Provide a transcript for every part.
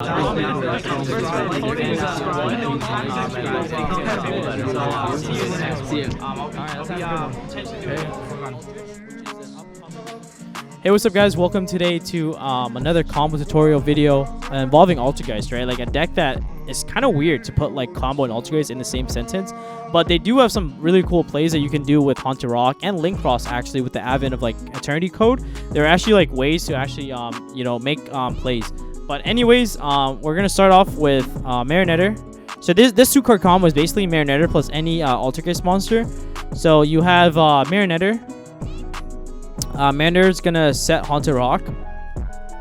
Hey, what's up guys? Welcome today to another combo tutorial video involving Altergeist, right? Like a deck that is kind of weird to put like combo and Altergeist in the same sentence, but they do have some really cool plays that you can do with Haunted Rock and Link Cross. Actually, with the advent of like Eternity Code, there are actually like ways to actually make plays. But anyways, we're gonna start off with Marionetter. So this two card combo is basically Marionetter plus any Altergeist monster. So you have Marionetter. Marionetter is gonna set Haunted Rock.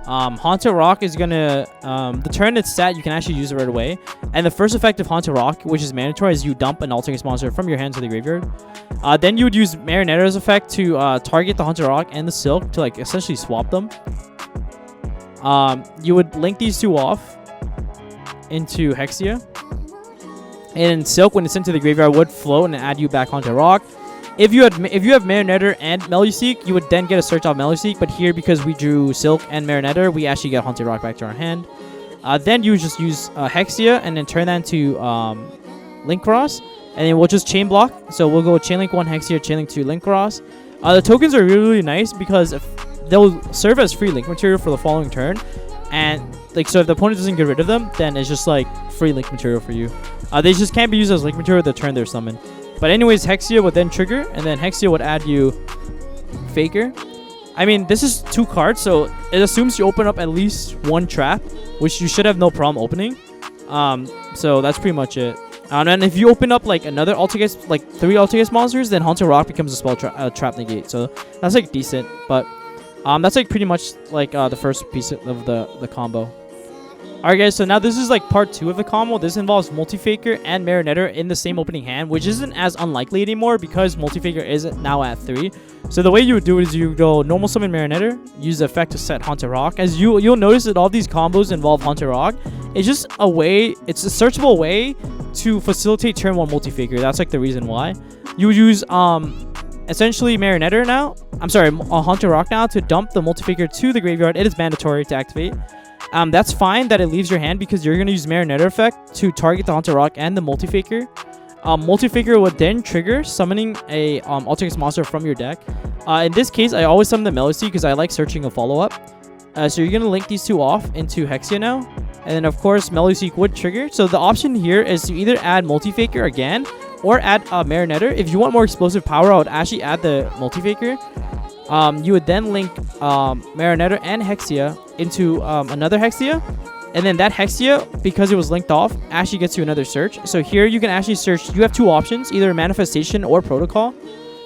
Haunted Rock is gonna the turn it's set, you can actually use it right away. And the first effect of Haunted Rock, which is mandatory, is you dump an Altergeist monster from your hand to the graveyard. Then you would use Marionetter's effect to target the Haunted Rock and the Silk to like essentially swap them. You would link these two off into Hexia, and Silk, when it's into the graveyard, would float and add you back Haunted Rock. If you have Marionetter and Meluseek, you would then get a search off Meluseek, but here, because we drew Silk and Marionetter, we actually get Haunted Rock back to our hand. Then you just use Hexia and then turn that into Link Cross, and then we'll just chain block. So we'll go Chain Link 1 Hexia, Chain Link 2 Link Cross. The tokens are really, really nice because they'll serve as free link material for the following turn, and like so if the opponent doesn't get rid of them, then it's just like free link material for you. They just can't be used as link material the turn they're summoned. But anyways, Hexia would then trigger, and then Hexia would add you Faker. I mean, this is 2 cards, so it assumes you open up at least 1 trap, which you should have no problem opening. So that's pretty much it. And if you open up like another Altergeist, like 3 Altergeist monsters, then Haunted Rock becomes a spell trap negate. So that's like decent, but that's like pretty much like the first piece of the combo. Alright guys, so now this is like part 2 of the combo. This involves Multi-Faker and Marionetter in the same opening hand, which isn't as unlikely anymore because Multi-Faker is now at 3. So the way you would do it is you go normal summon Marionetter, use the effect to set Haunted Rock. As you'll notice that all these combos involve Haunted Rock. It's just a way, it's a searchable way to facilitate turn 1 Multi-Faker. That's like the reason why. You use essentially Marionetter now, Haunted Rock now to dump the Multi-Faker to the graveyard. It is mandatory to activate. That's fine that it leaves your hand because you're going to use Marionetter effect to target the Haunted Rock and the Multi-Faker. Multi-Faker would then trigger summoning a Altergeist monster from your deck. In this case, I always summon the Meluseek because I like searching a follow-up. So you're going to link these 2 off into Hexia now. And then, of course, Meluseek would trigger. So the option here is to either add Multi-Faker again or add Marionetter. If you want more explosive power, I would actually add the Multi-Faker. You would then link Marionetter and Hexia into another Hexia, and then that Hexia, because it was linked off, actually gets you another search. So here you can actually search. You have 2 options, either Manifestation or Protocol.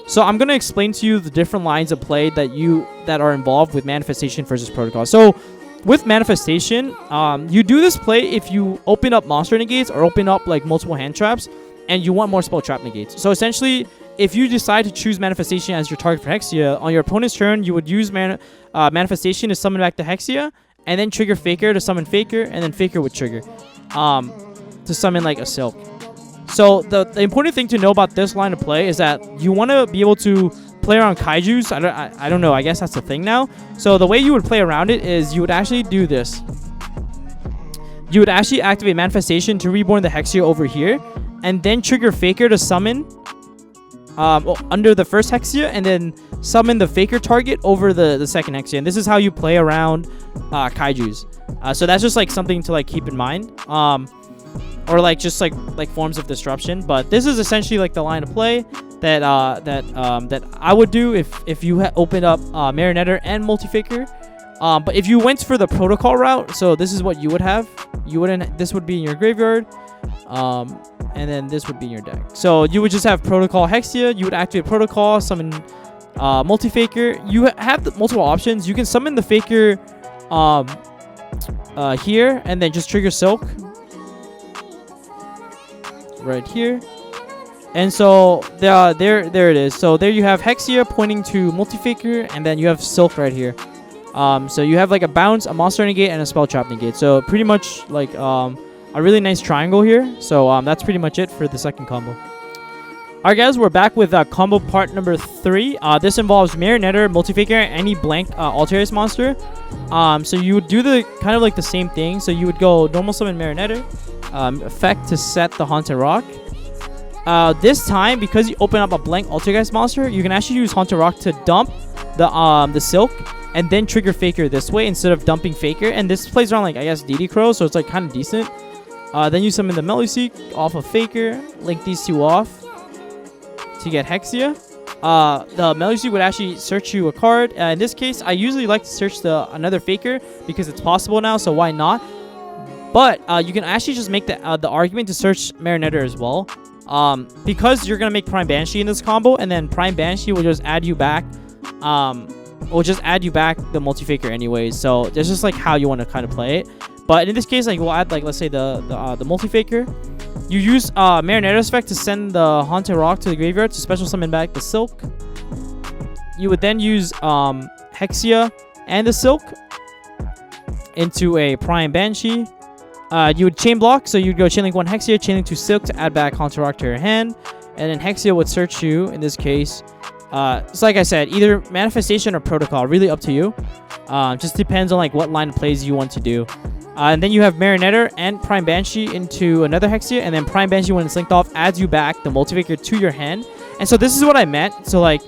So I'm going to explain to you the different lines of play that are involved with Manifestation versus Protocol. So with Manifestation, you do this play if you open up monster negates or open up like multiple hand traps and you want more spell trap negates. So essentially, if you decide to choose Manifestation as your target for Hexia, on your opponent's turn, you would use Manifestation to summon back the Hexia, and then trigger Faker to summon Faker, and then Faker would trigger to summon like a Silk. So the important thing to know about this line of play is that you want to be able to play around Kaijus. I don't know. I guess that's the thing now. So the way you would play around it is you would actually do this. You would actually activate Manifestation to reborn the Hexia over here, and then trigger Faker to summon under the first Hexia, and then summon the Faker target over the second Hexia. And this is how you play around Kaijus. So that's just like something to like keep in mind, or like just like forms of disruption. But this is essentially like the line of play that I would do if you opened up Marionetter and Multi-Faker. But if you went for the Protocol route, so this is what you would have. This would be in your graveyard. And then this would be in your deck. So you would just have Protocol Hexia. You would activate Protocol, summon Multi-Faker. You have the multiple options. You can summon the Faker here, and then just trigger Silk right here. And so there it is. So there you have Hexia pointing to Multi-Faker, and then you have Silk right here. So you have like a bounce, a monster negate, and a spell trap negate. So pretty much like a really nice triangle here. So that's pretty much it for the second combo. Alright guys, we're back with combo part number 3. This involves Marionetter, Multifaker, and any blanked Altergeist monster. So you would do the kind of like the same thing. So you would go normal summon Marionetter, effect to set the Haunted Rock. This time, because you open up a blank Altergeist monster, you can actually use Haunted Rock to dump the Silk and then trigger Faker this way instead of dumping Faker. And this plays around like, I guess, DD Crow, so it's like kind of decent. Then you summon the Meluseek off of Faker, link these two off to get Hexia. The Meluseek would actually search you a card. In this case, I usually like to search another Faker because it's possible now, so why not? But you can actually just make the argument to search Marionetter as well. Because you're gonna make Prime Banshee in this combo, and then Prime Banshee will just add you back. Will just add you back the Multifaker anyways. So it's just like how you want to kind of play it. But in this case, like we'll add like, let's say the Multifaker. You use Marionetter's effect to send the Haunted Rock to the graveyard to special summon back the Silk. You would then use Hexia and the Silk into a Prime Banshee. You would chain block, so you'd go chainlink 1 Hexia, chainlink 2 Silk to add back Haunted Rock to your hand. And then Hexia would search you, in this case. So like I said, either Manifestation or Protocol, really up to you. Just depends on like what line of plays you want to do. And then you have Marionetter and Prime Banshee into another Hexia, and then Prime Banshee, when it's linked off, adds you back the Multifaker to your hand. And so this is what I meant. So like,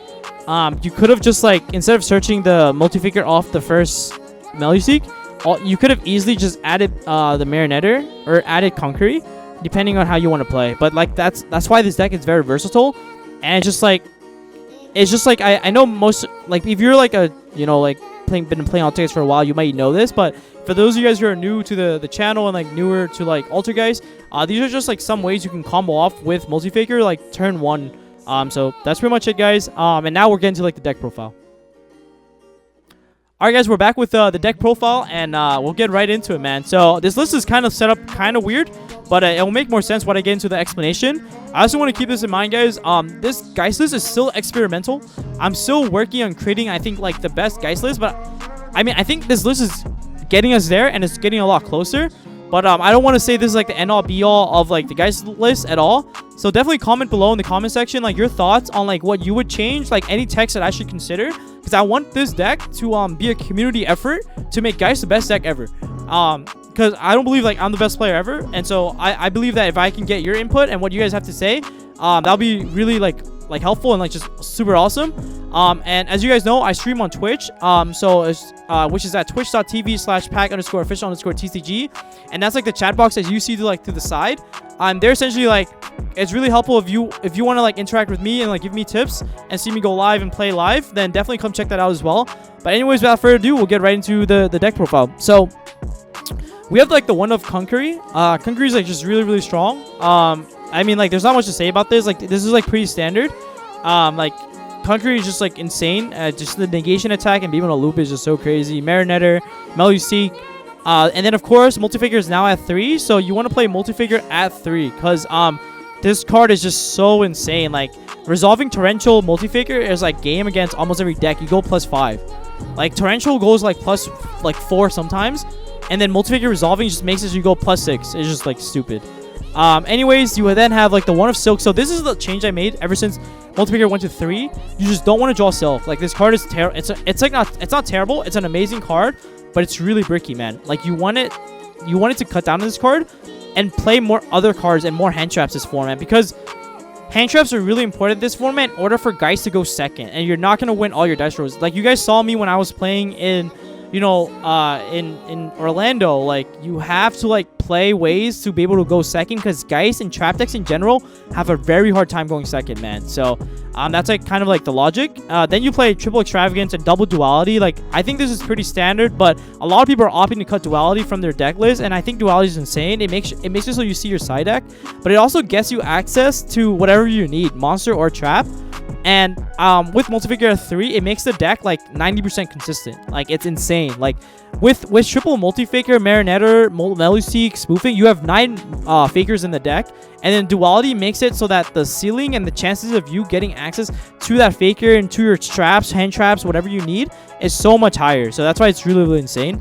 you could have just like, instead of searching the Multifaker off the first Meluseek, you could have easily just added the Marionetter or added Conquery, depending on how you want to play. But like that's why this deck is very versatile, and it's just like I know most, like if you're like a, you know, like been playing Altergeist for a while, you might know this, but for those of you guys who are new to the channel and like newer to like Altergeist, these are just like some ways you can combo off with Multifaker like turn 1. So that's pretty much it, guys. And now we're getting to like the deck profile. Alright guys, we're back with the deck profile, and we'll get right into it, man. So this list is kind of set up kind of weird, but it will make more sense when I get into the explanation. I also want to keep this in mind, guys. This Geist list is still experimental. I'm still working on creating, I think, like the best Geist list, but I mean, I think this list is getting us there, and it's getting a lot closer. But I don't want to say this is like the end-all be-all of like the Geist list at all. So definitely comment below in the comment section like your thoughts on like what you would change, like any text that I should consider, because I want this deck to be a community effort to make Geist the best deck ever. Because I don't believe like I'm the best player ever, and so I believe that if I can get your input and what you guys have to say, that'll be really like helpful and like just super awesome. And as you guys know, I stream on Twitch, which is at twitch.tv/pack_official_tcg, and that's like the chat box that you see to like to the side. They're essentially like, it's really helpful if you want to like interact with me and like give me tips and see me go live and play live, then definitely come check that out as well. But anyways, without further ado, we'll get right into the deck profile. So we have like the one of Conquery. Conquery is like just really strong. I mean, like, there's not much to say about this. Like, this is like pretty standard. Like, Conquery is just like insane. Just the negation attack and being on a loop is just so crazy. Marionetter, Meluseek, and then of course Multifaker is now at 3. So you want to play Multifaker at 3 because this card is just so insane. Like, resolving Torrential Multifaker is like game against almost every deck. You go +5. Like, Torrential goes like +4 sometimes, and then Multifaker resolving just makes it so you go +6. It's just like stupid. Anyways, you would then have like the one of Silk. So this is the change I made ever since Multifaker went to 3. You just don't want to draw Silk. Like, this card is terrible. It's not terrible. It's an amazing card, but it's really bricky, man. Like, you want it to cut down on this card and play more other cards and more hand traps this format, because hand traps are really important in this format in order for Geist to go second, and you're not gonna win all your dice rolls. Like, you guys saw me when I was playing in, you know, in Orlando. Like, you have to like play ways to be able to go second, because Geist and trap decks in general have a very hard time going second, man. So that's like kind of like the logic. Then you play triple extravagance and double duality. Like, I think this is pretty standard, but a lot of people are opting to cut duality from their deck list, and I think duality is insane. It makes it so you see your side deck, but it also gets you access to whatever you need, monster or trap. And with Multifaker at 3, it makes the deck like 90% consistent. Like, it's insane. Like, with triple Multifaker, Marionetter, Meluseek, spoofing, you have 9 fakers in the deck, and then duality makes it so that the ceiling and the chances of you getting access to that faker and to your traps, hand traps, whatever you need, is so much higher. So that's why it's really insane.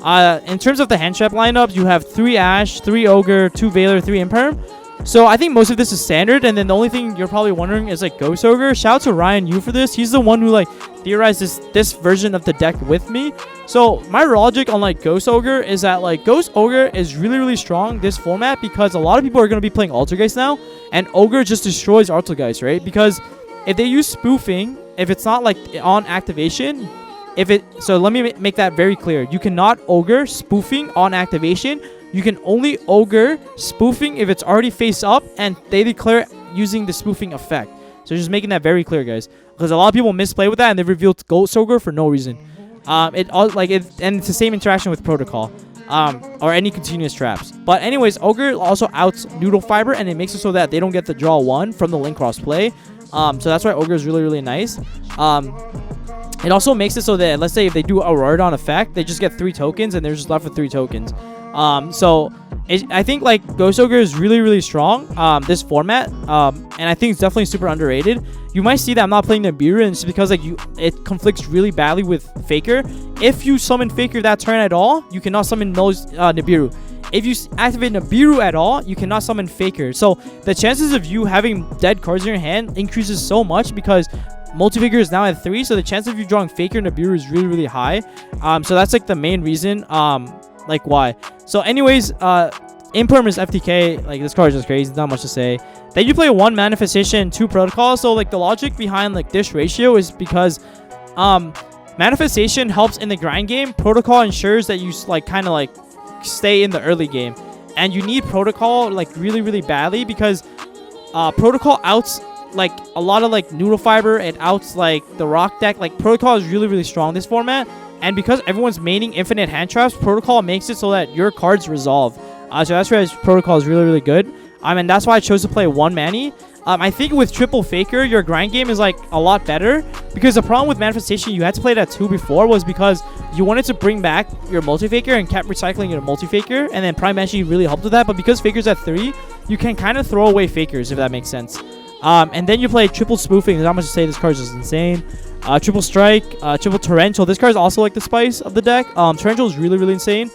In terms of the hand trap lineups, you have 3 Ash, 3 Ogre, 2 Veiler, 3 Imperm. So I think most of this is standard, and then the only thing you're probably wondering is like Ghost Ogre. Shout out to Ryan Yu for this. He's the one who like theorized this version of the deck with me. So my logic on like Ghost Ogre is that like Ghost Ogre is really strong this format because a lot of people are going to be playing Altergeist now, and Ogre just destroys Altergeist, right? Because if they use spoofing, if it's not like on activation, so let me make that very clear. You cannot Ogre spoofing on activation. You can only Ogre spoofing if it's already face up and they declare using the spoofing effect. So just making that very clear, guys, because a lot of people misplay with that and they've revealed Ghost Ogre for no reason. And it's the same interaction with Protocol, or any continuous traps. But anyways, Ogre also outs Noodle Fiber, and it makes it so that they don't get the draw 1 from the link cross play. So that's why Ogre is really nice. It also makes it so that, let's say if they do a Auroradon effect, they just get 3 tokens and they're just left with 3 tokens. I think like Ghost Ogre is really strong, this format, and I think it's definitely super underrated. You might see that I'm not playing Nibiru, and it's because like it conflicts really badly with Faker. If you summon Faker that turn at all, you cannot summon Nibiru. If you activate Nibiru at all, you cannot summon Faker. So the chances of you having dead cards in your hand increases so much because Multi-Faker is now at 3, so the chance of you drawing Faker Nibiru is really high. So that's like the main reason, like why. So anyways, Imperm is FTK. Like, this card is just crazy. Not much to say. Then you play 1 Manifestation, 2 Protocol. So like the logic behind like this ratio is because Manifestation helps in the grind game. Protocol ensures that you like kind of like stay in the early game, and you need Protocol like really badly because Protocol outs like a lot of like Noodle Fiber. It outs like the Rock deck. Like Protocol is really strong this format. And because everyone's maining infinite hand traps, Protocol makes it so that your cards resolve. So that's why Protocol is really good. And that's why I chose to play 1 Manny. I think with triple Faker, your grind game is like a lot better. Because the problem with Manifestation, you had to play it at 2 before, was because you wanted to bring back your Multi-Faker and kept recycling your Multi-Faker. And then Prime Banshee really helped with that. But because Faker's at 3, you can kind of throw away Fakers, if that makes sense. And then you play triple Spoofing. There's not much to say. This card is just insane. Triple Strike, triple Torrential. This card is also like the spice of the deck. Torrential is really insane.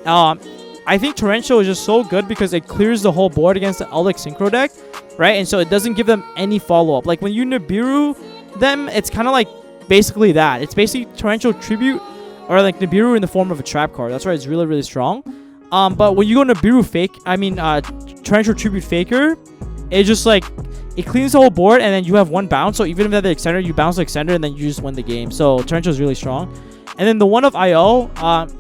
I think Torrential is just so good because it clears the whole board against the Eldek Synchro deck, right? And so it doesn't give them any follow-up. Like when you Nibiru them, it's kind of like basically that. It's basically Torrential Tribute or like Nibiru in the form of a trap card. That's why it's really strong. But when you go Nibiru Torrential Tribute Faker, it just like it cleans the whole board, and then you have 1 bounce. So even if they have the extender, you bounce the extender, and then you just win the game. So Torrential is really strong. And then the one of IO,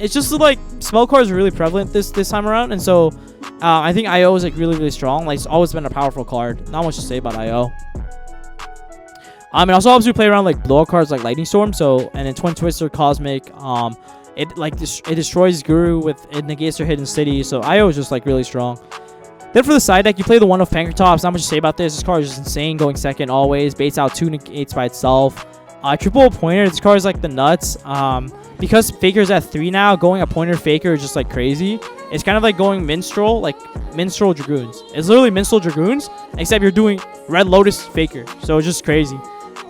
it's just like spell cards are really prevalent this time around, and so I think IO is like really strong. Like it's always been a powerful card. Not much to say about IO. It also helps you play around like blowout cards like Lightning Storm. So and then Twin Twister, Cosmic. It destroys Guru it negates their Hidden City. So IO is just like really strong. Then for the side deck, you play the one of Pankratops. Not much to say about this. This card is just insane, going second always. Baits out 2 negates by itself. Triple Pointer. This card is like the nuts. Because Faker's at 3 now, going a Pointer Faker is just like crazy. It's kind of like going Minstrel, like Minstrel Dragoons. It's literally Minstrel Dragoons, except you're doing Red Lotus Faker. So it's just crazy.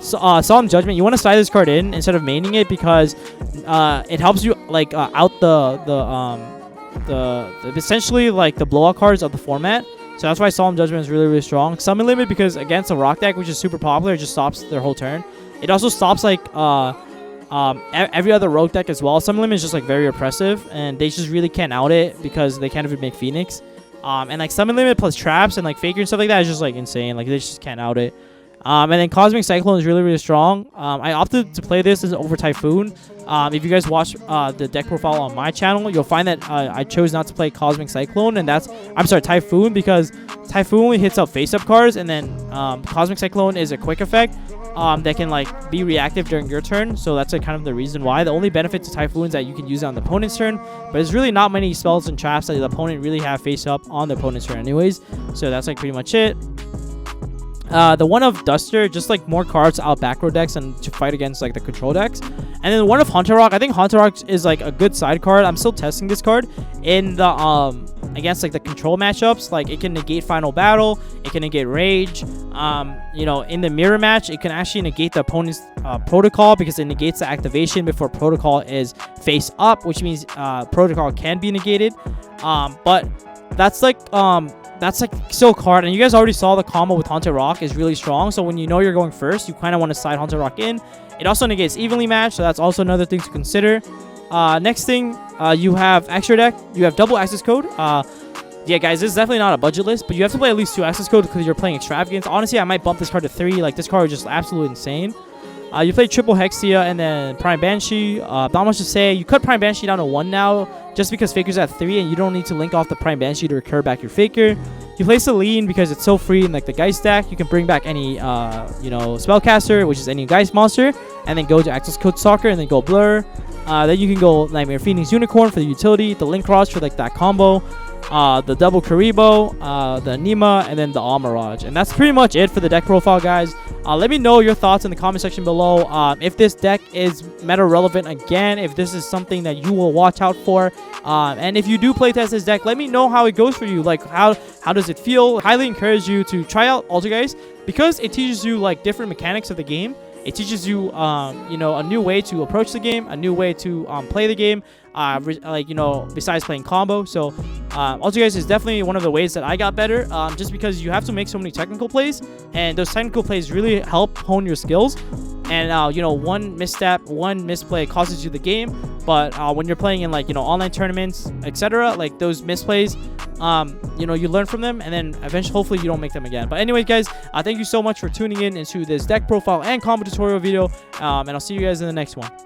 So, Solemn Judgment, you want to side this card in instead of maining it because it helps you like out the essentially like the blowout cards of the format. So that's why Solemn Judgment is really strong. Summon Limit, because against a Rock deck, which is super popular, it just stops their whole turn. It also stops like every other Rogue deck as well. Summon Limit is just like very oppressive, and they just really can't out it because they can't even make Phoenix. And like Summon Limit plus traps and like Faker and stuff like that is just like insane. Like they just can't out it. And then Cosmic Cyclone is really strong. I opted to play this as over Typhoon. If you guys watch the deck profile on my channel, you'll find that I chose not to play Cosmic Cyclone, and Typhoon, because Typhoon only hits up face-up cards, and then Cosmic Cyclone is a quick effect that can like be reactive during your turn. So that's like kind of the reason why. The only benefit to Typhoon is that you can use it on the opponent's turn, but there's really not many spells and traps that the opponent really have face-up on the opponent's turn anyways. So that's like pretty much it. The one of Duster, just like more cards out back row decks and to fight against like the control decks. And then the one of Haunted Rock, I think Haunted Rock is like a good side card. I'm still testing this card in the against like the control matchups. Like it can negate Final Battle, it can negate Rage. You know, in the mirror match, it can actually negate the opponent's protocol because it negates the activation before protocol is face up, which means protocol can be negated. But that's like that's like so hard. And you guys already saw the combo with Haunted Rock is really strong. So when you know you're going first, you kind of want to slide Haunted Rock in. It also negates evenly matched, so that's also another thing to consider. Next thing, you have extra deck. You have double access code. Yeah, guys, this is definitely not a budget list, but you have to play at least 2 access codes because you're playing Extravagance. Honestly, I might bump this card to 3. Like, this card is just absolutely insane. You play triple Hexia and then Prime Banshee. Not much to say. You cut Prime Banshee down to 1 now just because Faker's at 3 and you don't need to link off the Prime Banshee to recur back your Faker. You play Celine because it's so free in like the Geist deck. You can bring back any, you know, Spellcaster, which is any Geist monster, and then go to access code Stalker and then go Blur. Then you can go Nightmare Phoenix Unicorn for the utility, the Link Cross for like that combo, the double Karibo, the Anima, and then the Amirage. And that's pretty much it for the deck profile, guys. Let me know your thoughts in the comment section below. If this deck is meta relevant again, if this is something that you will watch out for, and if you do playtest this deck, let me know how it goes for you. Like, how does it feel? Highly encourage you to try out Altergeist because it teaches you like different mechanics of the game. It teaches you, you know, a new way to approach the game, a new way to play the game, like, you know, besides playing combo. So, Altergeist is definitely one of the ways that I got better, just because you have to make so many technical plays, and those technical plays really help hone your skills. And, you know, one misstep, one misplay causes you the game. But when you're playing in, like, you know, online tournaments, etc., like, those misplays, you know, you learn from them, and then eventually, hopefully, you don't make them again. But anyways, guys, thank you so much for tuning in into this deck profile and combo tutorial video, and I'll see you guys in the next one. Peace.